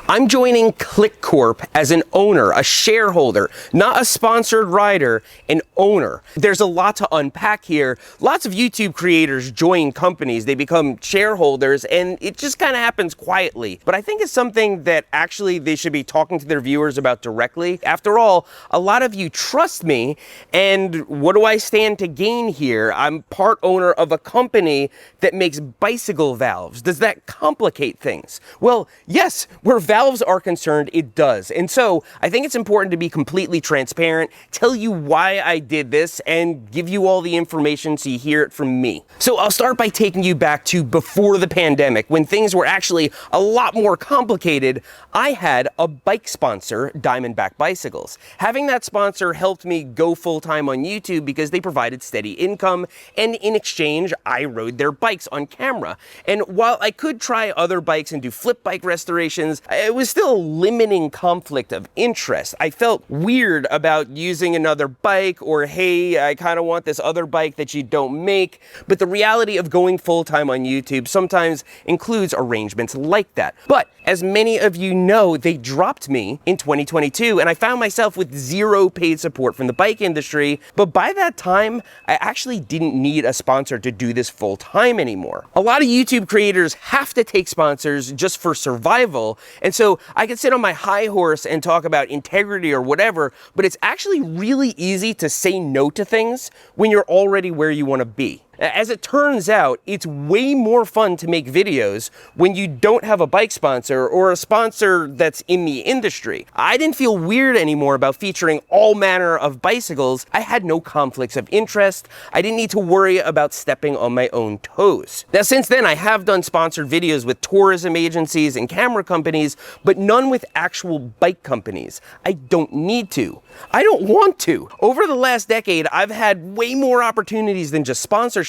I'm joining Clik Corp as an owner, a shareholder, not a sponsored rider, an owner. There's a lot to unpack here. Lots of YouTube creators join companies, they become shareholders, and it just kind of happens quietly. But I think it's something that actually they should be talking to their viewers about directly. After all, a lot of you trust me, and what do I stand to gain here? I'm part owner of a company that makes bicycle valves. Does that complicate things? Well, yes, where valves are concerned, it does. And so I think it's important to be completely transparent, tell you why I did this, and give you all the information so you hear it from me. So I'll start by taking you back to before the pandemic, when things were actually a lot more complicated. I had a bike sponsor, Diamondback Bicycles. Having that sponsor helped me go full-time on YouTube because they provided steady income, and in exchange, I rode their bikes on camera. And while I could try other bikes and do flip bike restorations, it was still a limiting conflict of interest. I felt weird about using another bike, or hey, I kind of want this other bike that you don't make. But the reality of going full-time on YouTube sometimes includes arrangements like that. But as many of you know, they dropped me in 2022, and I found myself with zero paid support from the bike industry. But by that time, I actually didn't need a sponsor to do this full-time anymore. A lot of YouTube creators have to take sponsors just for survival, and so I can sit on my high horse and talk about integrity or whatever, but it's actually really easy to say no to things when you're already where you want to be. As it turns out, it's way more fun to make videos when you don't have a bike sponsor or a sponsor that's in the industry. I didn't feel weird anymore about featuring all manner of bicycles. I had no conflicts of interest. I didn't need to worry about stepping on my own toes. Now, since then, I have done sponsored videos with tourism agencies and camera companies, but none with actual bike companies. I don't need to. I don't want to. Over the last decade, I've had way more opportunities than just sponsorships,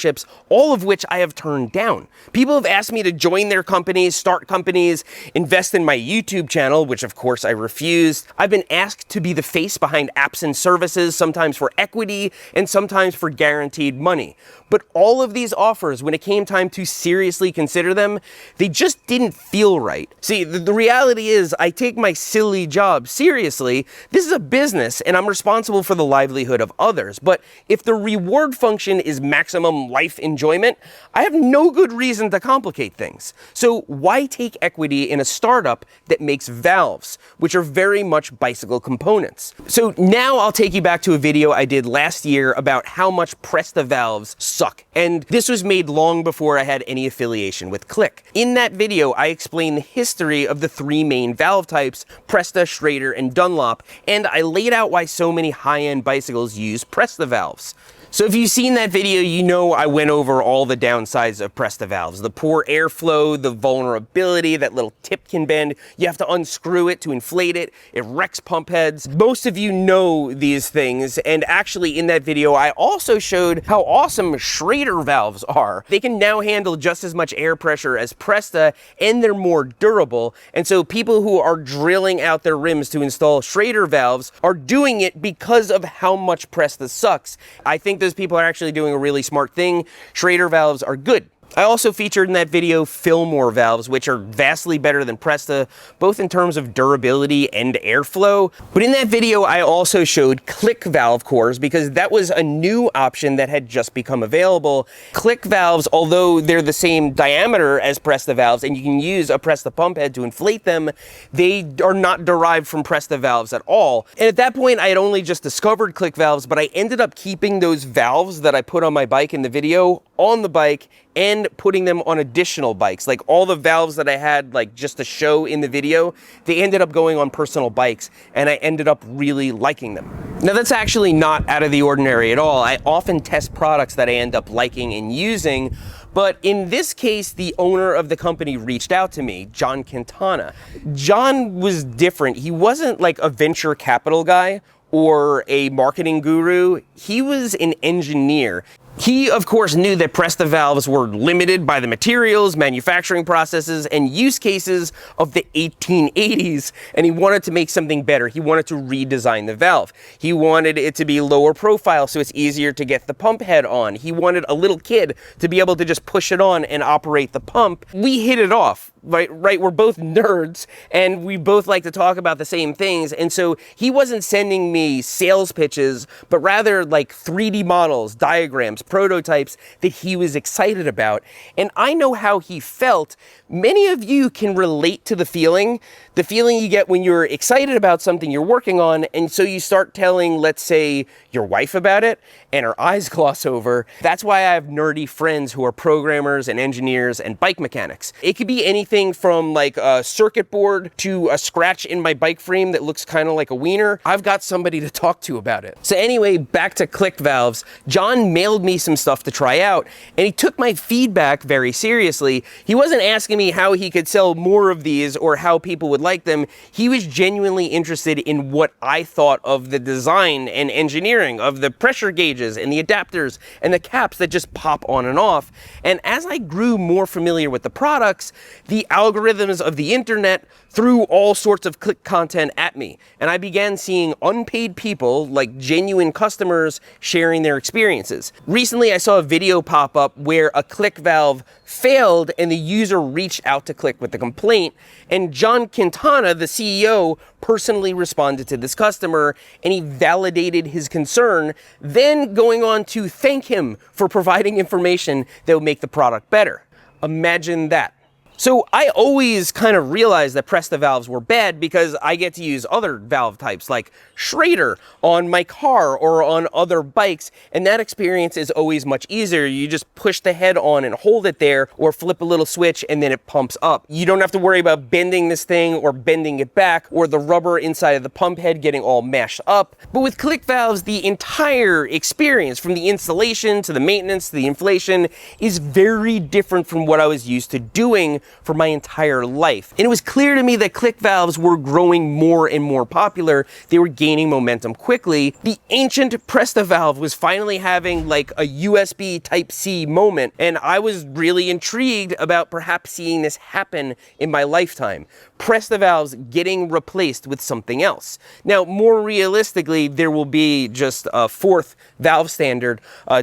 all of which I have turned down. People have asked me to join their companies, start companies, invest in my YouTube channel, which of course I refused. I've been asked to be the face behind apps and services, sometimes for equity and sometimes for guaranteed money. But all of these offers, when it came time to seriously consider them, they just didn't feel right. See, the reality is I take my silly job seriously. This is a business and I'm responsible for the livelihood of others. But if the reward function is maximum life enjoyment, I have no good reason to complicate things. So why take equity in a startup that makes valves, which are very much bicycle components? So now I'll take you back to a video I did last year about how much Presta valves suck. And this was made long before I had any affiliation with Clik. In that video, I explained the history of the three main valve types, Presta, Schrader, and Dunlop, and I laid out why so many high-end bicycles use Presta valves. So if you've seen that video, you know I went over all the downsides of Presta valves. The poor airflow, the vulnerability, that little tip can bend. You have to unscrew it to inflate it. It wrecks pump heads. Most of you know these things, and actually in that video, I also showed how awesome Schrader valves are. They can now handle just as much air pressure as Presta, and they're more durable. And so people who are drilling out their rims to install Schrader valves are doing it because of how much Presta sucks. I think those people are actually doing a really smart thing. Schrader valves are good. I also featured in that video Fillmore valves, which are vastly better than Presta, both in terms of durability and airflow. But in that video, I also showed Clik valve cores because that was a new option that had just become available. Clik valves, although they're the same diameter as Presta valves, and you can use a Presta pump head to inflate them, they are not derived from Presta valves at all. And at that point, I had only just discovered Clik valves, but I ended up keeping those valves that I put on my bike in the video on the bike and putting them on additional bikes. Like all the valves that I had like just to show in the video, they ended up going on personal bikes, and I ended up really liking them. Now that's actually not out of the ordinary at all. I often test products that I end up liking and using, but in this case, the owner of the company reached out to me, John Quintana. John was different. He wasn't like a venture capital guy or a marketing guru. He was an engineer. He, of course, knew that Presta valves were limited by the materials, manufacturing processes, and use cases of the 1880s, and he wanted to make something better. He wanted to redesign the valve. He wanted it to be lower profile so it's easier to get the pump head on. He wanted a little kid to be able to just push it on and operate the pump. We hit it off. right? We're both nerds and we both like to talk about the same things. And so he wasn't sending me sales pitches, but rather like 3D models, diagrams, prototypes that he was excited about. And I know how he felt. Many of you can relate to the feeling you get when you're excited about something you're working on. And so you start telling, let's say, your wife about it and her eyes gloss over. That's why I have nerdy friends who are programmers and engineers and bike mechanics. It could be anything from like a circuit board to a scratch in my bike frame that looks kind of like a wiener. I've got somebody to talk to about it. So anyway, back to Clik valves. John mailed me some stuff to try out and he took my feedback very seriously. He wasn't asking me how he could sell more of these or how people would like them. He was genuinely interested in what I thought of the design and engineering of the pressure gauges and the adapters and the caps that just pop on and off. And as I grew more familiar with the products, the algorithms of the internet threw all sorts of Clik content at me. And I began seeing unpaid people, like genuine customers, sharing their experiences. Recently, I saw a video pop up where a Clik valve failed and the user reached out to Clik with a complaint. And John Quintana, the CEO, personally responded to this customer and he validated his concern, then going on to thank him for providing information that would make the product better. Imagine that. So I always kind of realized that Presta valves were bad because I get to use other valve types like Schrader on my car or on other bikes, and that experience is always much easier. You just push the head on and hold it there or flip a little switch and then it pumps up. You don't have to worry about bending this thing or bending it back or the rubber inside of the pump head getting all mashed up. But with Clik valves, the entire experience from the installation to the maintenance to the inflation is very different from what I was used to doing for my entire life. And it was clear to me that Clik valves were growing more and more popular. They were gaining momentum quickly. The ancient Presta valve was finally having like a USB Type-C moment, and I was really intrigued about perhaps seeing this happen in my lifetime. Presta valves getting replaced with something else. Now, more realistically, there will be just a fourth valve standard,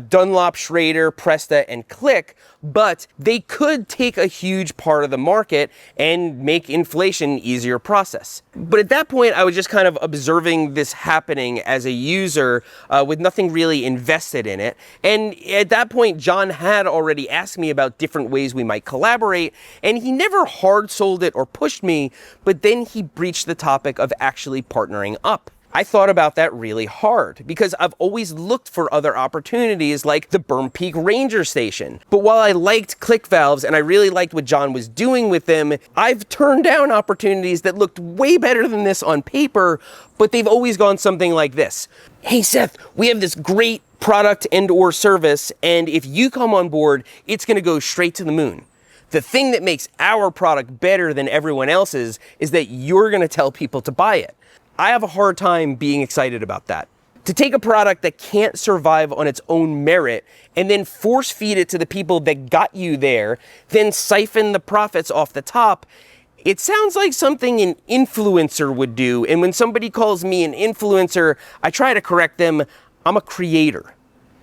Dunlop, Schrader, Presta, and Clik, but they could take a huge part of the market and make inflation an easier process. But at that point, I was just kind of observing this happening as a user with nothing really invested in it. And at that point, John had already asked me about different ways we might collaborate, and he never hard sold it or pushed me, but then he breached the topic of actually partnering up. I thought about that really hard because I've always looked for other opportunities like the Burn Peak Ranger Station. But while I liked Clik valves and I really liked what John was doing with them, I've turned down opportunities that looked way better than this on paper, but they've always gone something like this. Hey Seth, we have this great product and or service, and if you come on board, it's gonna go straight to the moon. The thing that makes our product better than everyone else's is that you're gonna tell people to buy it. I have a hard time being excited about that. To take a product that can't survive on its own merit and then force feed it to the people that got you there, then siphon the profits off the top, it sounds like something an influencer would do. And when somebody calls me an influencer, I try to correct them. I'm a creator.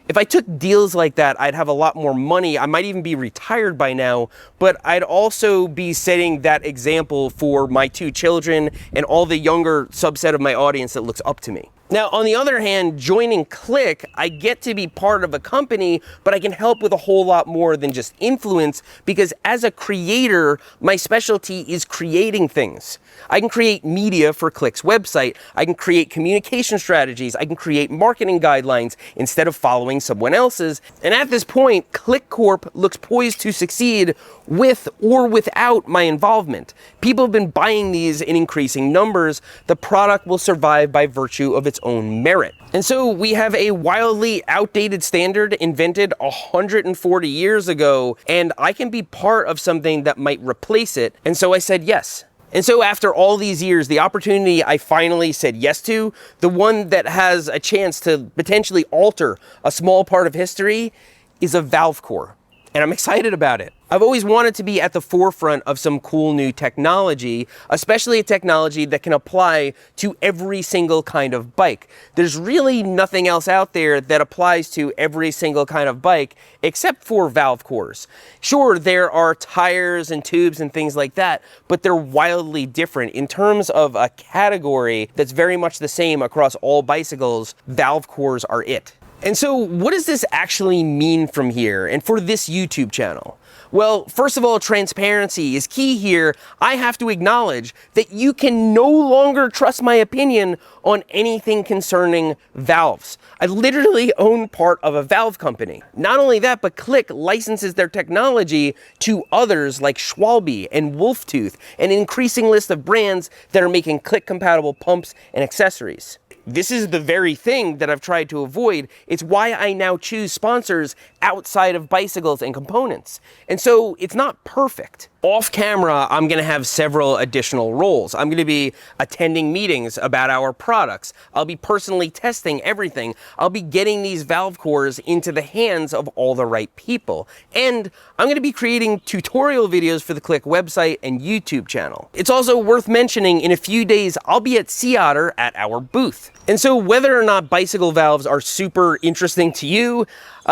If I took deals like that, I'd have a lot more money. I might even be retired by now, but I'd also be setting that example for my 2 children and all the younger subset of my audience that looks up to me. Now, on the other hand, joining Clik, I get to be part of a company, but I can help with a whole lot more than just influence because as a creator, my specialty is creating things. I can create media for Clik's website. I can create communication strategies. I can create marketing guidelines instead of following someone else's. And at this point, Clik Corp looks poised to succeed with or without my involvement. People have been buying these in increasing numbers. The product will survive by virtue of its own merit. And so we have a wildly outdated standard invented 140 years ago, and I can be part of something that might replace it. And so I said yes. And so after all these years, the opportunity I finally said yes to, the one that has a chance to potentially alter a small part of history, is a valve core. and I'm excited about it. I've always wanted to be at the forefront of some cool new technology, especially a technology that can apply to every single kind of bike. There's really nothing else out there that applies to every single kind of bike except for valve cores. Sure, there are tires and tubes and things like that, but they're wildly different. In terms of a category that's very much the same across all bicycles, valve cores are it. And so what does this actually mean from here and for this YouTube channel? Well, first of all, transparency is key here. I have to acknowledge that you can no longer trust my opinion on anything concerning valves. I literally own part of a valve company. Not only that, but Clik licenses their technology to others like Schwalbe and Wolftooth, an increasing list of brands that are making Clik compatible pumps and accessories. This is the very thing that I've tried to avoid. It's why I now choose sponsors outside of bicycles and components. And so it's not perfect. Off camera, I'm gonna have several additional roles. I'm gonna be attending meetings about our products. I'll be personally testing everything. I'll be getting these valve cores into the hands of all the right people. And I'm gonna be creating tutorial videos for the Clik website and YouTube channel. It's also worth mentioning in a few days, I'll be at Sea Otter at our booth. And so whether or not bicycle valves are super interesting to you,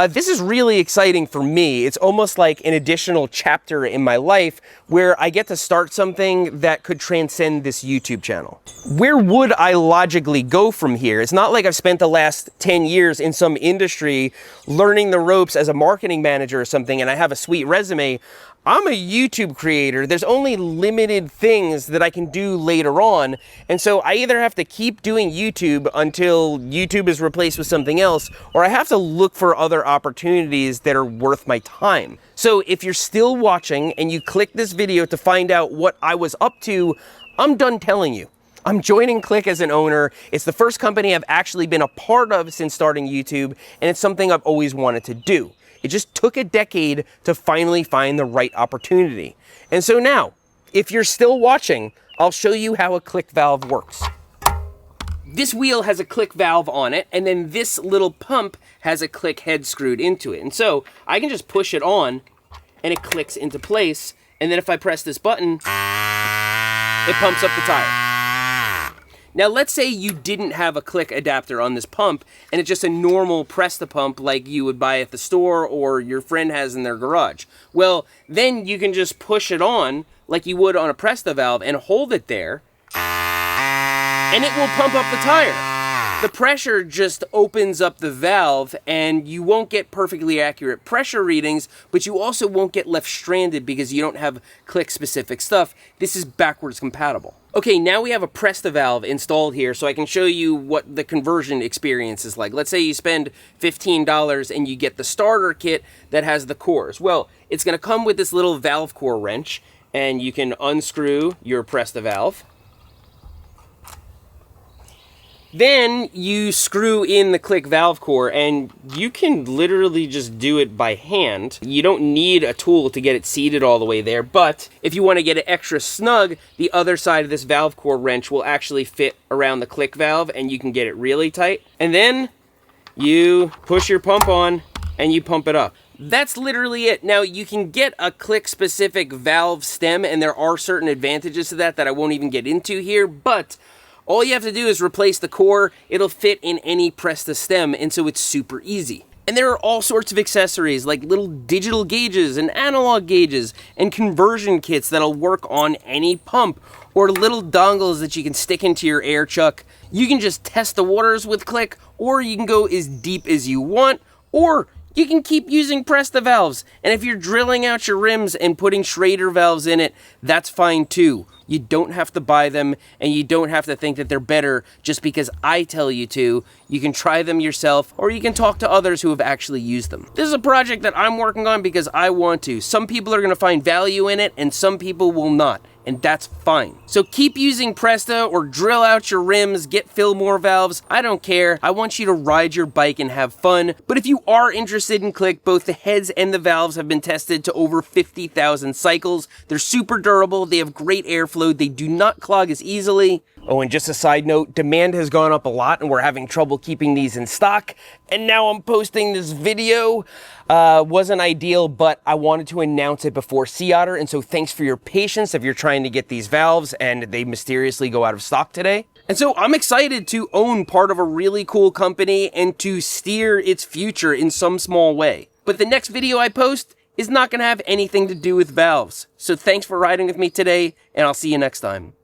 this is really exciting for me. It's almost like an additional chapter in my life where I get to start something that could transcend this YouTube channel. Where would I logically go from here? It's not like I've spent the last 10 years in some industry learning the ropes as a marketing manager or something and I have a sweet resume. I'm a YouTube creator. There's only limited things that I can do later on. And so I either have to keep doing YouTube until YouTube is replaced with something else, or I have to look for other opportunities that are worth my time. So if you're still watching and you click this video to find out what I was up to, I'm done telling you. I'm joining Clik as an owner. It's the first company I've actually been a part of since starting YouTube, and it's something I've always wanted to do. It just took a decade to finally find the right opportunity. And so now, if you're still watching, I'll show you how a Clik valve works. This wheel has a Clik valve on it, and then this little pump has a Clik head screwed into it. And so I can just push it on, and it clicks into place. And then if I press this button, it pumps up the tire. Now let's say you didn't have a Clik adapter on this pump and it's just a normal press-to-pump like you would buy at the store or your friend has in their garage. Well, then you can just push it on like you would on a press-to-valve and hold it there and it will pump up the tire. The pressure just opens up the valve and you won't get perfectly accurate pressure readings, but you also won't get left stranded because you don't have Clik specific stuff. This is backwards compatible. Okay, now we have a press-to-valve installed here so I can show you what the conversion experience is like. Let's say you spend $15 and you get the starter kit that has the cores. Well, it's gonna come with this little valve core wrench and you can unscrew your press-to-valve. Then you screw in the Clik valve core and you can literally just do it by hand. You don't need a tool to get it seated all the way there, but if you want to get it extra snug, the other side of this valve core wrench will actually fit around the Clik valve and you can get it really tight. And then you push your pump on and you pump it up. That's literally it. Now you can get a Clik specific valve stem and there are certain advantages to that I won't even get into here, but all you have to do is replace the core. It'll fit in any press-to-stem, and so it's super easy. And there are all sorts of accessories like little digital gauges and analog gauges and conversion kits that'll work on any pump, or little dongles that you can stick into your air chuck. You can just test the waters with Clik, or you can go as deep as you want, or you can keep using press-to-valves. And if you're drilling out your rims and putting Schrader valves in it, that's fine too. You don't have to buy them, and you don't have to think that they're better just because I tell you to. You can try them yourself, or you can talk to others who have actually used them. This is a project that I'm working on because I want to. Some people are going to find value in it, and some people will not, and that's fine. So keep using Presta or drill out your rims, get Fillmore valves. I don't care. I want you to ride your bike and have fun. But if you are interested in Clik, both the heads and the valves have been tested to over 50,000 cycles. They're super durable. They have great airflow. They do not clog as easily. Oh, and just a side note, demand has gone up a lot and we're having trouble keeping these in stock. And now I'm posting this video. Wasn't ideal, but I wanted to announce it before Sea Otter. And so thanks for your patience if you're trying to get these valves and they mysteriously go out of stock today. And so I'm excited to own part of a really cool company and to steer its future in some small way. But the next video I post is not going to have anything to do with valves. So thanks for riding with me today, and I'll see you next time.